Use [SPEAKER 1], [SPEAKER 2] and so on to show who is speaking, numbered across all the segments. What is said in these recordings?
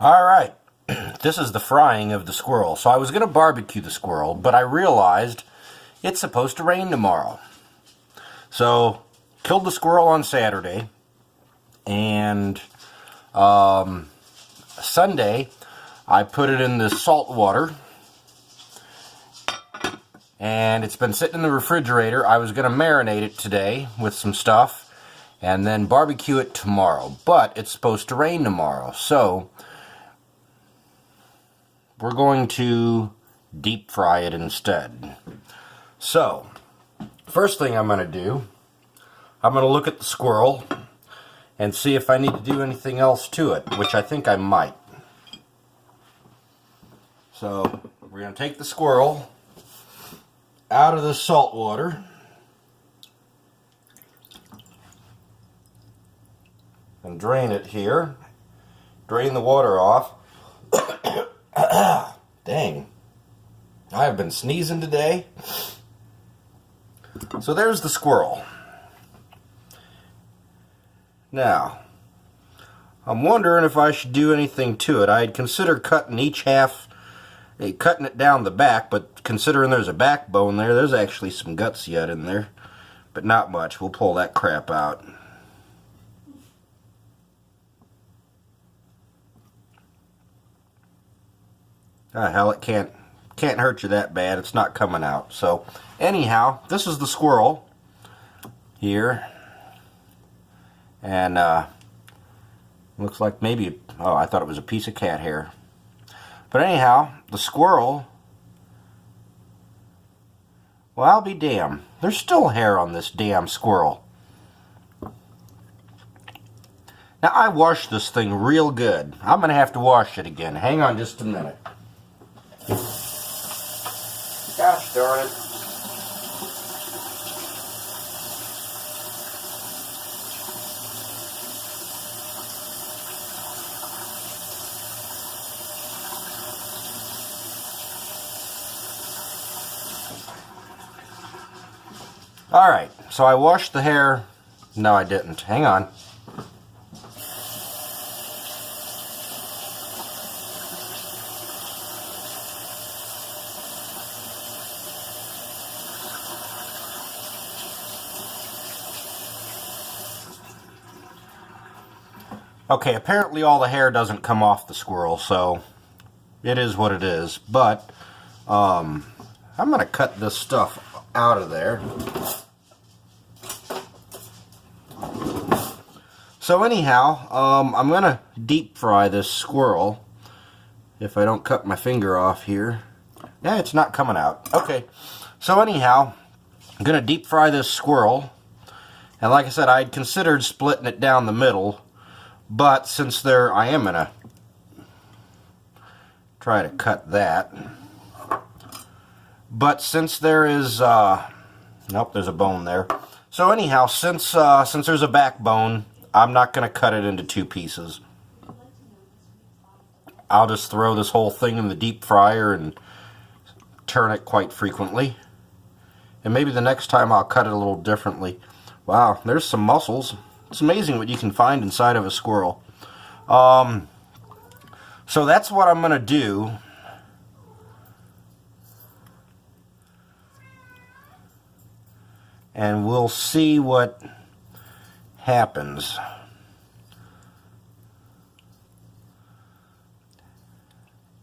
[SPEAKER 1] Alright, this is the frying of the squirrel. So I was going to barbecue the squirrel, but I realized it's supposed to rain tomorrow. So, killed the squirrel on Saturday, and Sunday I put it in the salt water, and it's been sitting in the refrigerator. I was going to marinate it today with some stuff, and then barbecue it tomorrow. But it's supposed to rain tomorrow, so we're going to deep fry it instead. So, first thing I'm going to do, I'm going to look at the squirrel and see if I need to do anything else to it, which I think I might. So, we're going to take the squirrel out of the salt water and drain it here. Drain the water off. Dang. I have been sneezing today. So there's the squirrel. Now, I'm wondering if I should do anything to it. I had considered cutting each half, cutting it down the back, but considering there's a backbone there, there's actually some guts yet in there. But not much. We'll pull that crap out. Ah, hell, it can't hurt you that bad. It's not coming out. So, anyhow, this is the squirrel here. And, looks like maybe, oh, I thought it was a piece of cat hair. But anyhow, the squirrel, well, I'll be damned. There's still hair on this damn squirrel. Now, I washed this thing real good. I'm going to have to wash it again. Hang on just a minute. Gosh darn it. Alright, so I washed the hair. No, I didn't. Hang on. Okay, apparently all the hair doesn't come off the squirrel, so it is what it is. But I'm going to cut this stuff out of there. So anyhow, I'm going to deep fry this squirrel if I don't cut my finger off here. Yeah, it's not coming out. Okay, so anyhow, I'm going to deep fry this squirrel. And like I said, I had considered splitting it down the middle. But since I am going to try to cut that. But since there is, nope, there's a bone there. So anyhow, since there's a backbone, I'm not going to cut it into two pieces. I'll just throw this whole thing in the deep fryer and turn it quite frequently. And maybe the next time I'll cut it a little differently. Wow, there's some muscles. It's amazing what you can find inside of a squirrel. So that's what I'm going to do. And we'll see what happens.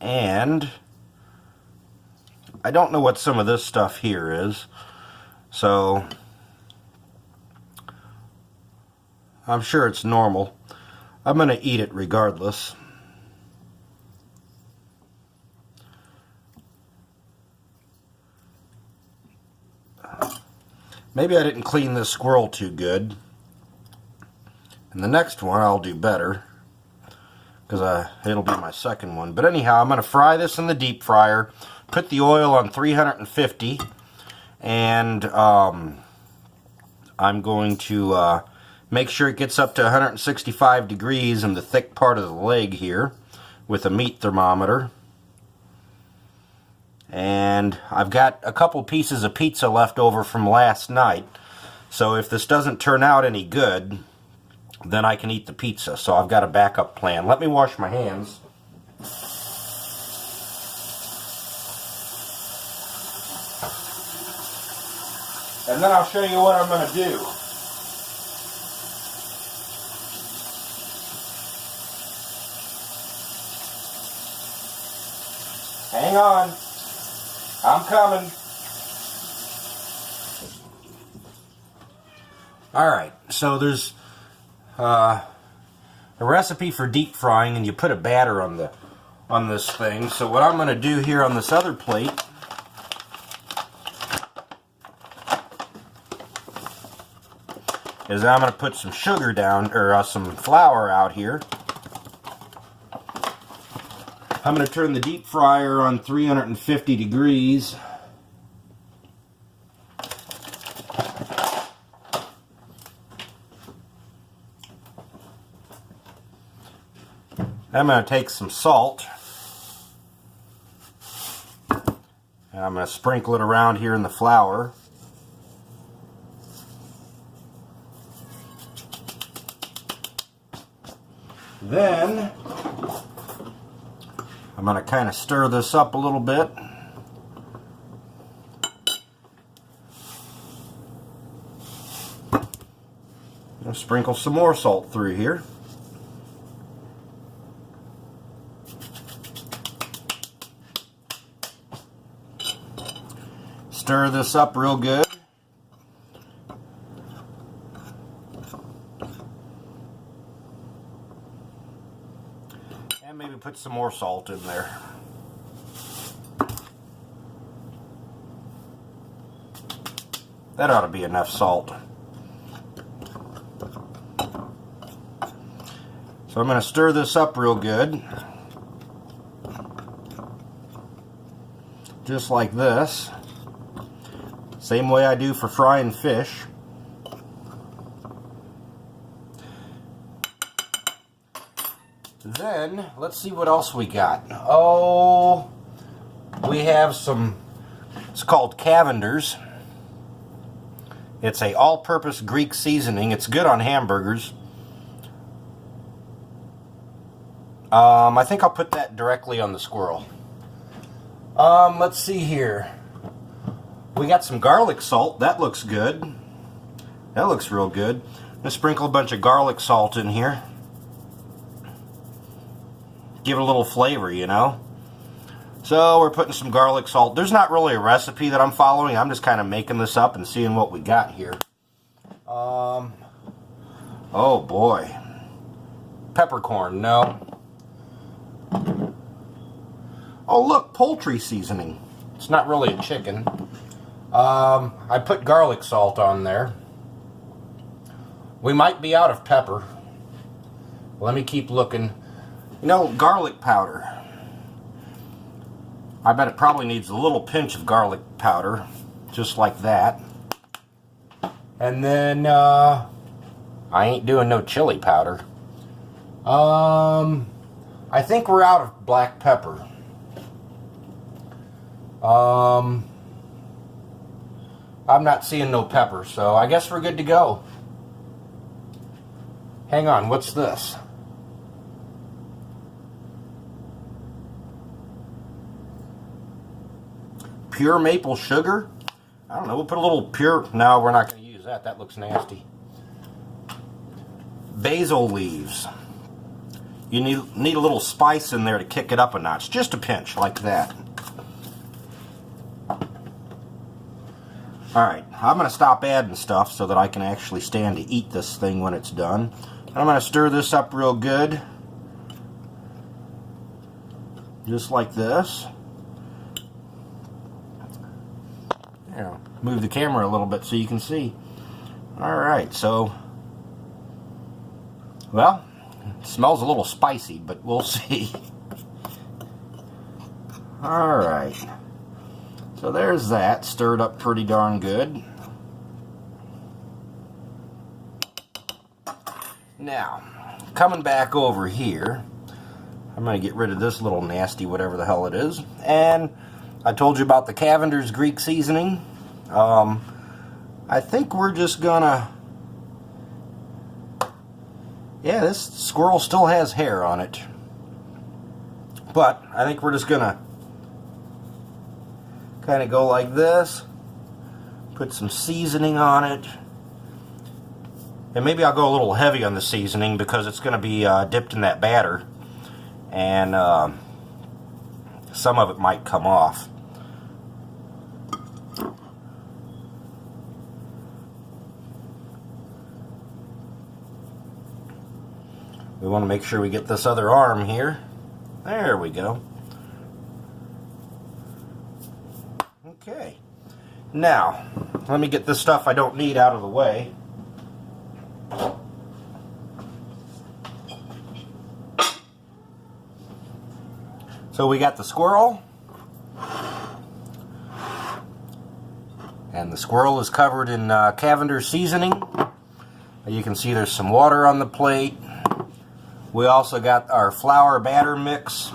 [SPEAKER 1] And I don't know what some of this stuff here is. So I'm sure it's normal. I'm going to eat it regardless. Maybe I didn't clean this squirrel too good. And the next one I'll do better, because it'll be my second one. But anyhow, I'm going to fry this in the deep fryer. Put the oil on 350. And I'm going to make sure it gets up to 165 degrees in the thick part of the leg here with a meat thermometer. And I've got a couple pieces of pizza left over from last night. So if this doesn't turn out any good, then I can eat the pizza. So I've got a backup plan. Let me wash my hands. And then I'll show you what I'm going to do. Hang on. I'm coming. Alright, so there's a recipe for deep frying, and you put a batter on this thing. So what I'm going to do here on this other plate is I'm going to put some sugar down, or some flour out here. I'm going to turn the deep fryer on 350 degrees. I'm going to take some salt. And I'm going to sprinkle it around here in the flour. Then I'm going to kind of stir this up a little bit. I'll sprinkle some more salt through here. Stir this up real good. And maybe put some more salt in there. That ought to be enough salt. So I'm going to stir this up real good. Just like this. Same way I do for frying fish. Then, let's see what else we got. Oh, we have some, it's called Cavender's. It's a all-purpose Greek seasoning. It's good on hamburgers. I think I'll put that directly on the squirrel. Let's see here. We got some garlic salt. That looks good. That looks real good. I'm going to sprinkle a bunch of garlic salt in here. Give it a little flavor, you know. So we're putting some garlic salt. There's not really a recipe that I'm following. I'm just kind of making this up and seeing what we got here. Oh boy. Peppercorn, no. Oh look, poultry seasoning. It's not really a chicken. I put garlic salt on there. We might be out of pepper. Let me keep looking. You know, garlic powder. I bet it probably needs a little pinch of garlic powder. Just like that. And then, I ain't doing no chili powder. I think we're out of black pepper. I'm not seeing no pepper, so I guess we're good to go. Hang on, what's this? Pure maple sugar? I don't know, we'll put a little pure... No, we're not going to use that. That looks nasty. Basil leaves. You need a little spice in there to kick it up a notch. Just a pinch, like that. Alright, I'm going to stop adding stuff so that I can actually stand to eat this thing when it's done. And I'm going to stir this up real good. Just like this. Here, move the camera a little bit so you can see. Alright, so... Well, it smells a little spicy, but we'll see. Alright. So there's that, stirred up pretty darn good. Now, coming back over here, I'm going to get rid of this little nasty whatever the hell it is. And I told you about the Cavender's Greek seasoning. I think we're just going to... Yeah, this squirrel still has hair on it. But I think we're just going to kind of go like this, Put some seasoning on it. And maybe I'll go a little heavy on the seasoning because it's going to be dipped in that batter. And some of it might come off. We want to make sure we get this other arm here. There we go. Okay. Now, let me get this stuff I don't need out of the way. So we got the squirrel. And the squirrel is covered in Cavender seasoning. You can see there's some water on the plate. We also got our flour batter mix.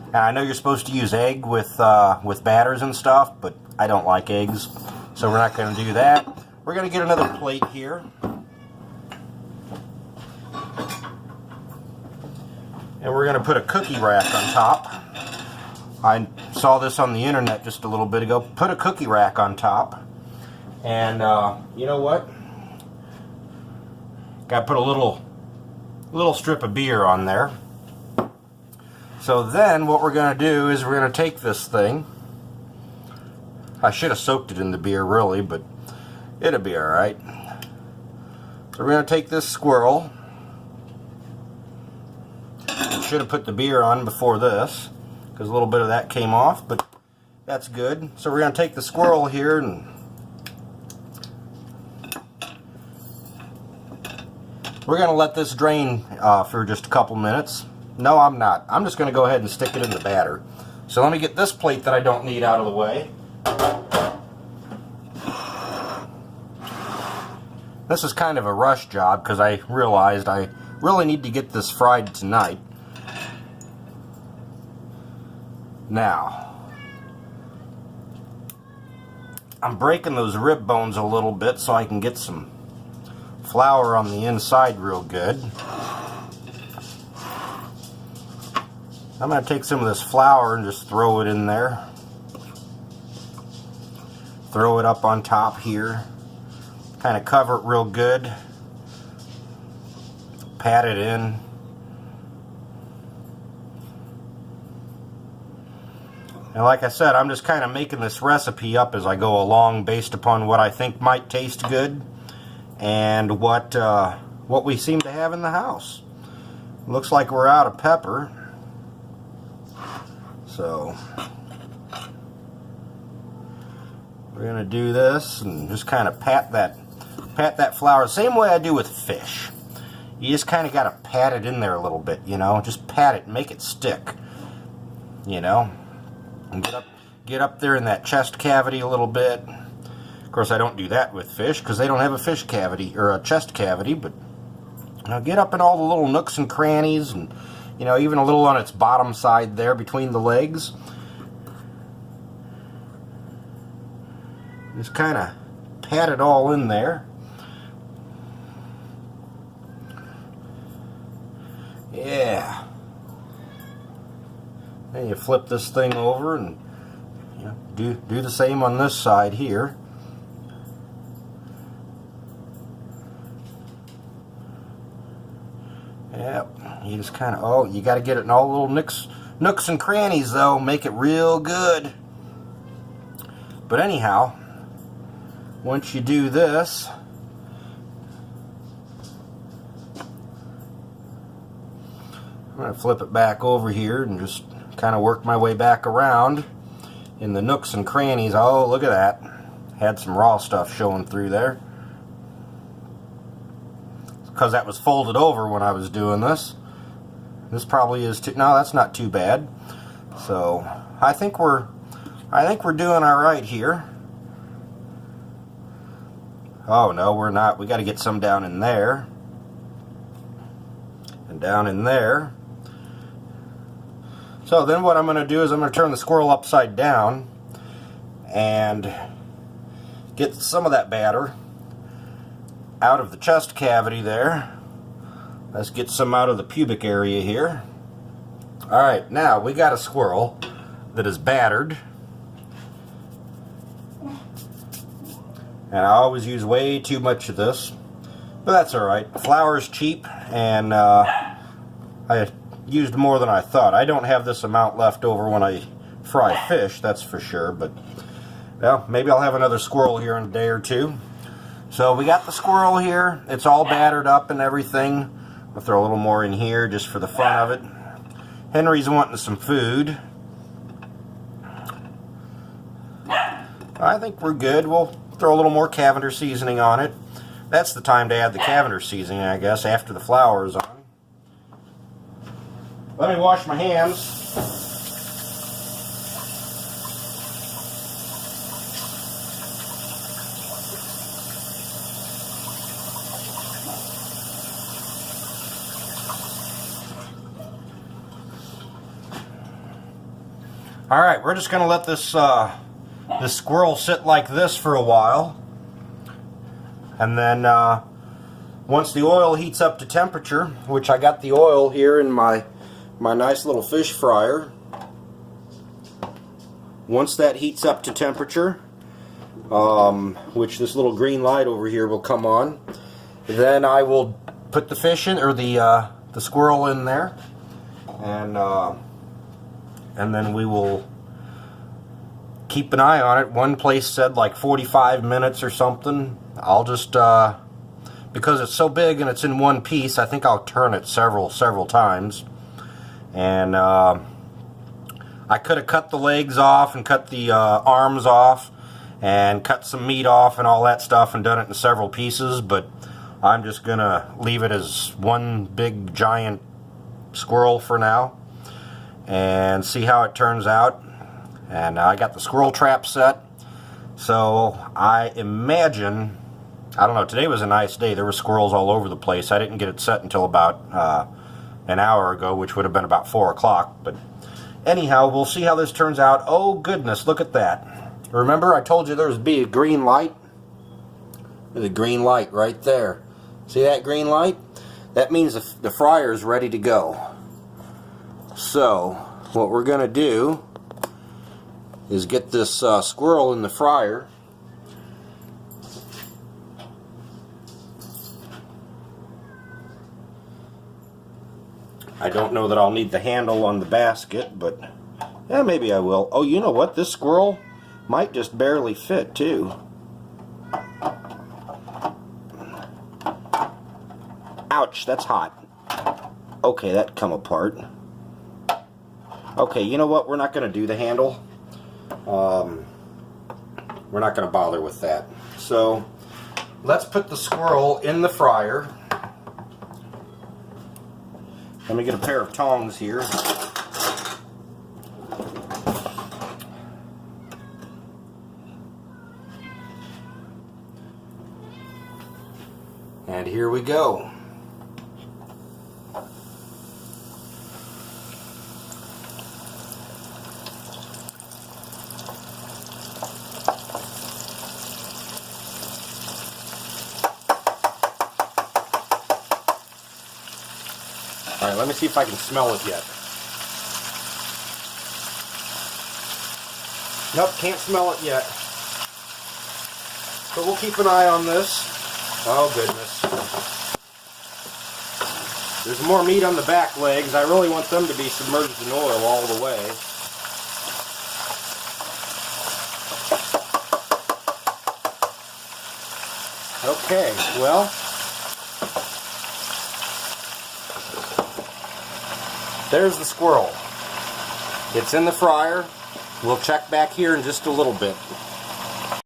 [SPEAKER 1] And I know you're supposed to use egg with batters and stuff, but I don't like eggs, so we're not going to do that. We're going to get another plate here. And we're going to put a cookie rack on top. I saw this on the internet just a little bit ago. Put a cookie rack on top. And you know what? Got to put a little strip of beer on there. So then what we're going to do is we're going to take this thing. I should have soaked it in the beer really, but it'll be alright. So we're going to take this squirrel. I should have put the beer on before this, because a little bit of that came off, but that's good. So we're going to take the squirrel here and we're going to let this drain for just a couple minutes. No, I'm not. I'm just going to go ahead and stick it in the batter. So let me get this plate that I don't need out of the way. This is kind of a rush job because I realized I really need to get this fried tonight. Now, I'm breaking those rib bones a little bit so I can get some flour on the inside real good. I'm going to take some of this flour and just throw it in there. Throw it up on top here. Kind of cover it real good. Pat it in. And like I said, I'm just kind of making this recipe up as I go along based upon what I think might taste good and what we seem to have in the house. Looks like we're out of pepper. So we're going to do this and just kind of pat that flour, same way I do with fish. You just kind of got to pat it in there a little bit, you know, just pat it, make it stick, you know, and get up there in that chest cavity a little bit. Of course, I don't do that with fish because they don't have a fish cavity or a chest cavity, but you know, get up in all the little nooks and crannies, and you know, even a little on its bottom side there between the legs. Just kind of pat it all in there. Yeah. Then you flip this thing over and you know, do the same on this side here. Yep. You just kind of, oh, you got to get it in all the little nooks and crannies though. Make it real good. But anyhow, once you do this, I'm going to flip it back over here and just kind of work my way back around in the nooks and crannies. Oh, look at that. Had some raw stuff showing through there. Because that was folded over when I was doing this. This probably is too, no, that's not too bad. So I think we're doing all right here. Oh no, we're not. We got to get some down in there and down in there. So then what I'm going to do is I'm going to turn the squirrel upside down and get some of that batter out of the chest cavity there. Let's get some out of the pubic area here. Alright, now we got a squirrel that is battered. And I always use way too much of this. But that's alright. Flour is cheap, and I used more than I thought. I don't have this amount left over when I fry fish, that's for sure. But, well, maybe I'll have another squirrel here in a day or two. So we got the squirrel here. It's all battered up and everything. I'll throw a little more in here just for the fun of it. Henry's wanting some food. I think we're good. We'll throw a little more Cavender seasoning on it. That's the time to add the Cavender seasoning, I guess, after the flour is on. Let me wash my hands. Alright, we're just going to let this squirrel sit like this for a while. And then once the oil heats up to temperature, which I got the oil here in my nice little fish fryer. Once that heats up to temperature, which this little green light over here will come on, then I will put the fish in, or the squirrel in there, and then we will keep an eye on it. One place said like 45 minutes or something. I'll just, because it's so big and it's in one piece, I think I'll turn it several times. And I could have cut the legs off and cut the arms off and cut some meat off and all that stuff and done it in several pieces, but I'm just gonna leave it as one big giant squirrel for now and see how it turns out. And I got the squirrel trap set, so I imagine, I don't know, today was a nice day. There were squirrels all over the place. I didn't get it set until about an hour ago, which would have been about 4 o'clock. But anyhow, we'll see how this turns out. Oh goodness, look at that. Remember I told you there would be a green light? There's a green light right there. See that green light? That means the fryer is ready to go. So what we're going to do is get this squirrel in the fryer. I don't know that I'll need the handle on the basket, but yeah, maybe I will. Oh, you know what? This squirrel might just barely fit too. Ouch, that's hot. Okay, that come apart. Okay, you know what? We're not going to do the handle. We're not going to bother with that. So let's put the squirrel in the fryer. Let me get a pair of tongs here. And here we go. Alright, let me see if I can smell it yet. Nope, can't smell it yet. So we'll keep an eye on this. Oh goodness. There's more meat on the back legs. I really want them to be submerged in oil all the way. Okay, well, there's the squirrel. It's in the fryer. We'll check back here in just a little bit.